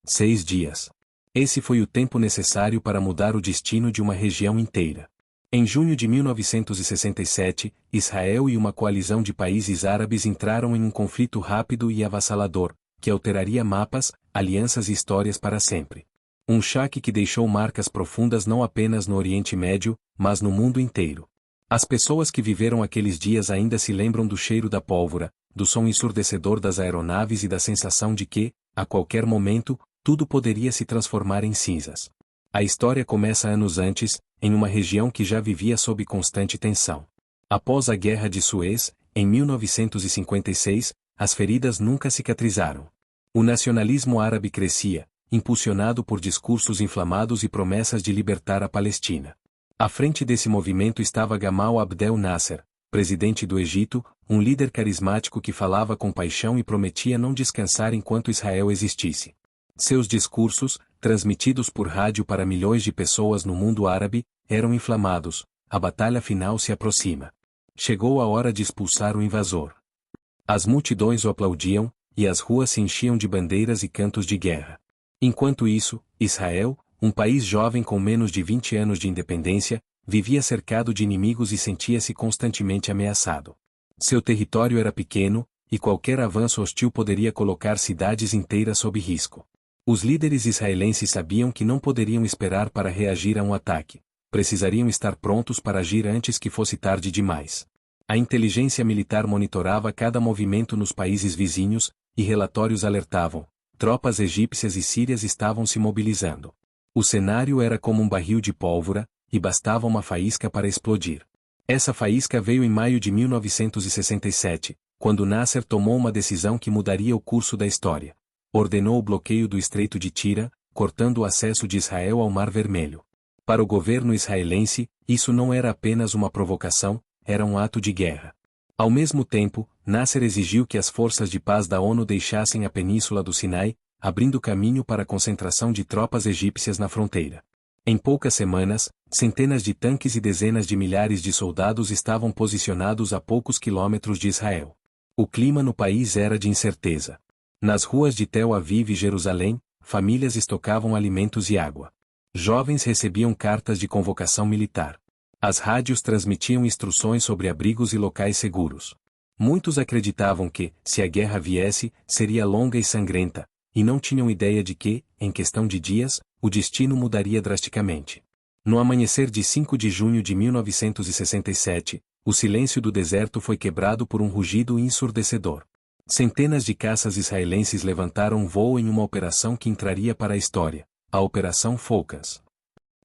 6 dias. Esse foi o tempo necessário para mudar o destino de uma região inteira. Em junho de 1967, Israel e uma coalizão de países árabes entraram em um conflito rápido e avassalador, que alteraria mapas, alianças e histórias para sempre. Um choque que deixou marcas profundas não apenas no Oriente Médio, mas no mundo inteiro. As pessoas que viveram aqueles dias ainda se lembram do cheiro da pólvora, do som ensurdecedor das aeronaves e da sensação de que, a qualquer momento, tudo poderia se transformar em cinzas. A história começa anos antes, em uma região que já vivia sob constante tensão. Após a Guerra de Suez, em 1956, as feridas nunca cicatrizaram. O nacionalismo árabe crescia, impulsionado por discursos inflamados e promessas de libertar a Palestina. À frente desse movimento estava Gamal Abdel Nasser, presidente do Egito, um líder carismático que falava com paixão e prometia não descansar enquanto Israel existisse. Seus discursos, transmitidos por rádio para milhões de pessoas no mundo árabe, eram inflamados. A batalha final se aproxima. Chegou a hora de expulsar o invasor. As multidões o aplaudiam, e as ruas se enchiam de bandeiras e cantos de guerra. Enquanto isso, Israel, um país jovem com menos de 20 anos de independência, vivia cercado de inimigos e sentia-se constantemente ameaçado. Seu território era pequeno, e qualquer avanço hostil poderia colocar cidades inteiras sob risco. Os líderes israelenses sabiam que não poderiam esperar para reagir a um ataque. Precisariam estar prontos para agir antes que fosse tarde demais. A inteligência militar monitorava cada movimento nos países vizinhos, e relatórios alertavam: tropas egípcias e sírias estavam se mobilizando. O cenário era como um barril de pólvora, e bastava uma faísca para explodir. Essa faísca veio em maio de 1967, quando Nasser tomou uma decisão que mudaria o curso da história. Ordenou o bloqueio do Estreito de Tira, cortando o acesso de Israel ao Mar Vermelho. Para o governo israelense, isso não era apenas uma provocação, era um ato de guerra. Ao mesmo tempo, Nasser exigiu que as forças de paz da ONU deixassem a península do Sinai, abrindo caminho para a concentração de tropas egípcias na fronteira. Em poucas semanas, centenas de tanques e dezenas de milhares de soldados estavam posicionados a poucos quilômetros de Israel. O clima no país era de incerteza. Nas ruas de Tel Aviv e Jerusalém, famílias estocavam alimentos e água. Jovens recebiam cartas de convocação militar. As rádios transmitiam instruções sobre abrigos e locais seguros. Muitos acreditavam que, se a guerra viesse, seria longa e sangrenta, e não tinham ideia de que, em questão de dias, o destino mudaria drasticamente. No amanhecer de 5 de junho de 1967, o silêncio do deserto foi quebrado por um rugido ensurdecedor. Centenas de caças israelenses levantaram voo em uma operação que entraria para a história, a Operação Focus.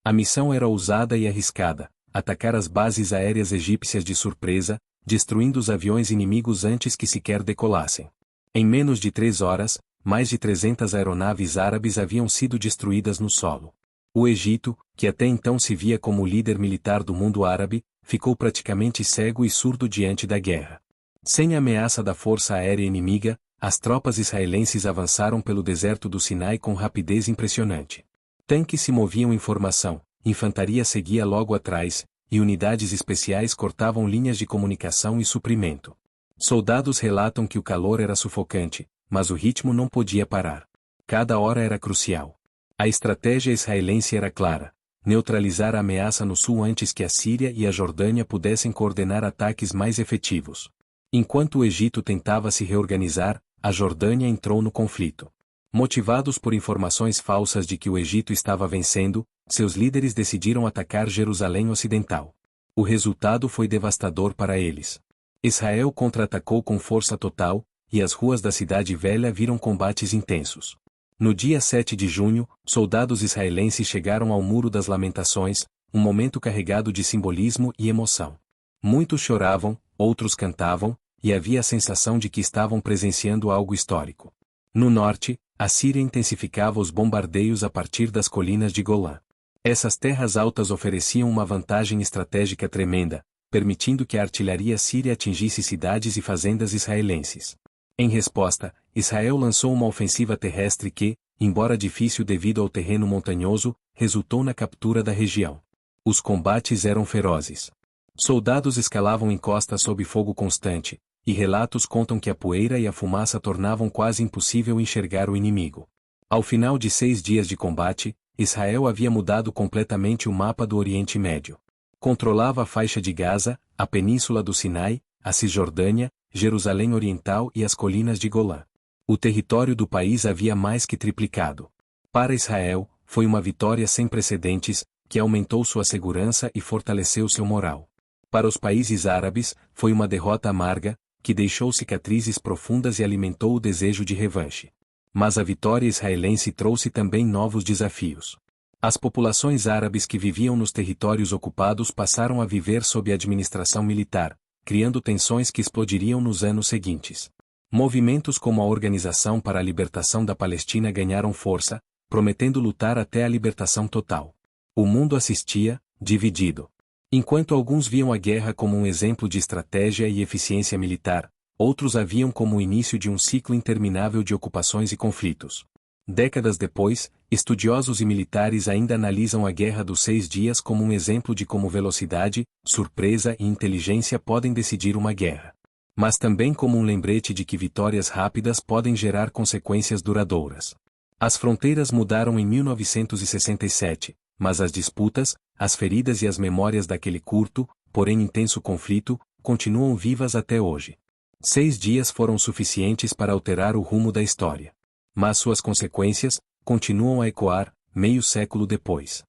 A missão era ousada e arriscada: atacar as bases aéreas egípcias de surpresa, destruindo os aviões inimigos antes que sequer decolassem. Em menos de 3 horas, mais de 300 aeronaves árabes haviam sido destruídas no solo. O Egito, que até então se via como o líder militar do mundo árabe, ficou praticamente cego e surdo diante da guerra. Sem a ameaça da força aérea inimiga, as tropas israelenses avançaram pelo deserto do Sinai com rapidez impressionante. Tanques se moviam em formação, infantaria seguia logo atrás, e unidades especiais cortavam linhas de comunicação e suprimento. Soldados relatam que o calor era sufocante, mas o ritmo não podia parar. Cada hora era crucial. A estratégia israelense era clara: neutralizar a ameaça no sul antes que a Síria e a Jordânia pudessem coordenar ataques mais efetivos. Enquanto o Egito tentava se reorganizar, a Jordânia entrou no conflito. Motivados por informações falsas de que o Egito estava vencendo, seus líderes decidiram atacar Jerusalém Ocidental. O resultado foi devastador para eles. Israel contra-atacou com força total, e as ruas da Cidade Velha viram combates intensos. No dia 7 de junho, soldados israelenses chegaram ao Muro das Lamentações, um momento carregado de simbolismo e emoção. Muitos choravam, outros cantavam, e havia a sensação de que estavam presenciando algo histórico. No norte, a Síria intensificava os bombardeios a partir das colinas de Golã. Essas terras altas ofereciam uma vantagem estratégica tremenda, permitindo que a artilharia síria atingisse cidades e fazendas israelenses. Em resposta, Israel lançou uma ofensiva terrestre que, embora difícil devido ao terreno montanhoso, resultou na captura da região. Os combates eram ferozes. Soldados escalavam encostas sob fogo constante, e relatos contam que a poeira e a fumaça tornavam quase impossível enxergar o inimigo. Ao final de 6 dias de combate, Israel havia mudado completamente o mapa do Oriente Médio. Controlava a faixa de Gaza, a península do Sinai, a Cisjordânia, Jerusalém Oriental e as colinas de Golã. O território do país havia mais que triplicado. Para Israel, foi uma vitória sem precedentes, que aumentou sua segurança e fortaleceu seu moral. Para os países árabes, foi uma derrota amarga, que deixou cicatrizes profundas e alimentou o desejo de revanche. Mas a vitória israelense trouxe também novos desafios. As populações árabes que viviam nos territórios ocupados passaram a viver sob administração militar, criando tensões que explodiriam nos anos seguintes. Movimentos como a Organização para a Libertação da Palestina ganharam força, prometendo lutar até a libertação total. O mundo assistia, dividido. Enquanto alguns viam a guerra como um exemplo de estratégia e eficiência militar, outros a viam como o início de um ciclo interminável de ocupações e conflitos. Décadas depois, estudiosos e militares ainda analisam a Guerra dos 6 Dias como um exemplo de como velocidade, surpresa e inteligência podem decidir uma guerra. Mas também como um lembrete de que vitórias rápidas podem gerar consequências duradouras. As fronteiras mudaram em 1967, mas as disputas, as feridas e as memórias daquele curto, porém intenso conflito, continuam vivas até hoje. 6 dias foram suficientes para alterar o rumo da história. Mas suas consequências continuam a ecoar, meio século depois.